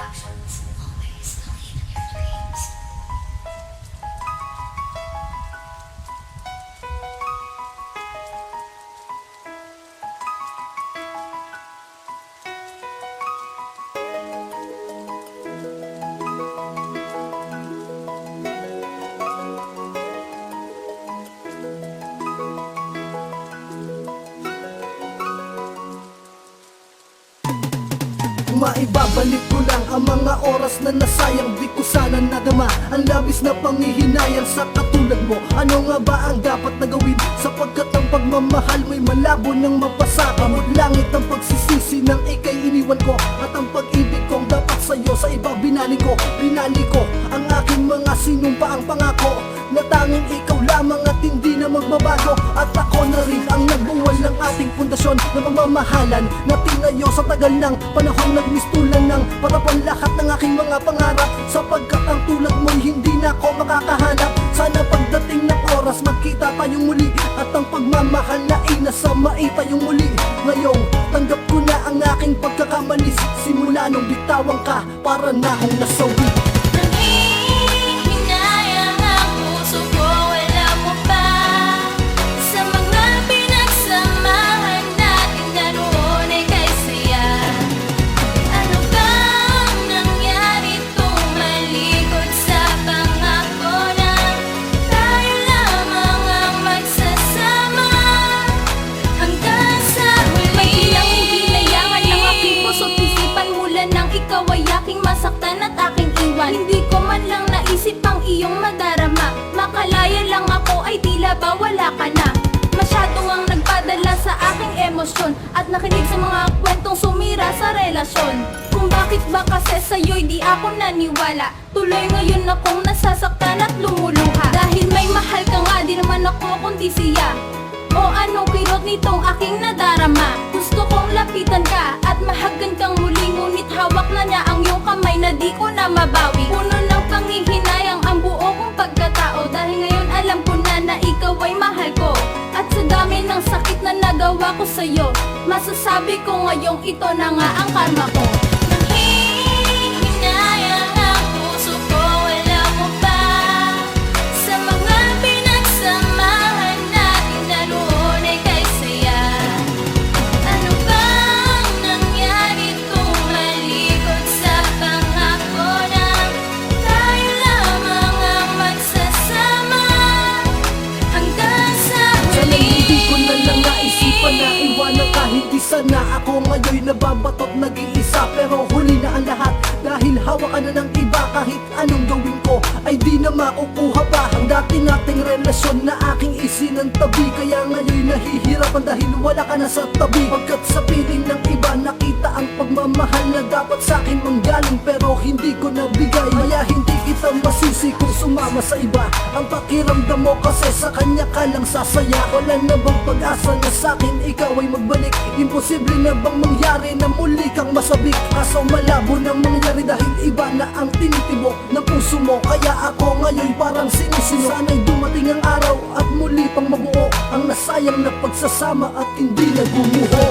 Productions. Always believe in your dreams. Maibabalik ko lang ang mga oras na nasayang. Di ko sana nadama ang labis na panghihinayang sa katulad mo. Ano nga ba ang dapat na gawin? Sapagkat ang pagmamahal mo'y malabo ng mapasa. Kamot langit ang pagsisisi ng ikay iniwan ko. At ang pag-ibig kong dapat sa'yo sa iba binali ko. Binali ko ang aking mga sinumpaang pangako na tanging ikaw lamang at hindi na magbabago. At ako na rin ang nagbuwal ng ating pundasyon na pagmamahalan na tinayo sa tagal ng panahon. Nagmistulan ng patapan lahat ng aking mga pangarap, sapagkat ang tulad mo'y hindi na ako makakahanap. Sana pagdating ng oras magkita tayong muli, at ang pagmamahal na inasamay tayong muli. Ngayon tanggap ko na ang aking pagkakamali. Simula nung bitawan ka, para na akong nasawi. Nanghihinayang ang puso ko, alam mo ba? Sa mga pinagsamahan natin na noon ay kay saya. Ano bang nangyari tumalikod sa pangako na tayo lamang ang magsasama hanggang sa huli? Nanghihinayang ang aking puso't isipan mula nang ikaw ay aking masaktan at aking iwan. Hindi ko man lang naisip ang iyong madarama. Makalaya lang ako ay tila ba wala ka na. Masyado ngang nagpadala sa aking emosyon at nakinig sa mga kwentong sumira sa relasyon. Kung bakit ba kasi sa'yo'y di ako naniwala, tuloy ngayon akong nasasaktan at lumuluha. Dahil may mahal ka nga, di naman ako kundi siya. O anong kirot nitong aking nadarama? Gusto kong lapitan ka at mahagan kang muli, ngunit hawak na niya ang iyong kamay na di ko na mabawi. Puno ng panghihinayang ang buo kong pagkatao, dahil ngayon alam ko na ikaw ay mahal ko. At sa dami ng sakit na nagawa ko sa'yo, masasabi ko ngayong ito na nga ang karma ko. Nanghihinayang ang puso ko, alam mo ba? Sa mga pinagsamahan natin na noon ay kay saya. Ano bang nangyari tumalikod sa pangako na tayo lamang ang magsasama hanggang sa Sana huli? hindi ko na lang naisipan na iwanan ka. Hindi sana ako ngayon nababatot nag-iisa, pero huli na ang lahat dahil hawak ka na ng iba. Kahit anong gawin ko ay di na makukuha pa ang dati nating relasyon na aking isinantabi. Kaya ngayon nahihirapan dahil wala ka na sa tabi. Pagkat sa piling ng iba nakita ang pagmamahal na dapat sa akin manggaling, pero hindi ko nabigay. Kaya hindi kita masisi kung sumama sa iba. Ang pakiramdam mo kasi sa kanya ka lang sasaya. Wala na bang pag-asa na sa akin ikaw ay magbalik? Imposible na bang mangyari na muli kang masabik? Kaso malabo na mangyari dahil iba na ang tinitibok ng puso mo. Kaya ako ngayon parang sinisino. Sana'y dumating ang araw at muli pang mabuo ang nasayang na pagsasama at hindi na gumuho.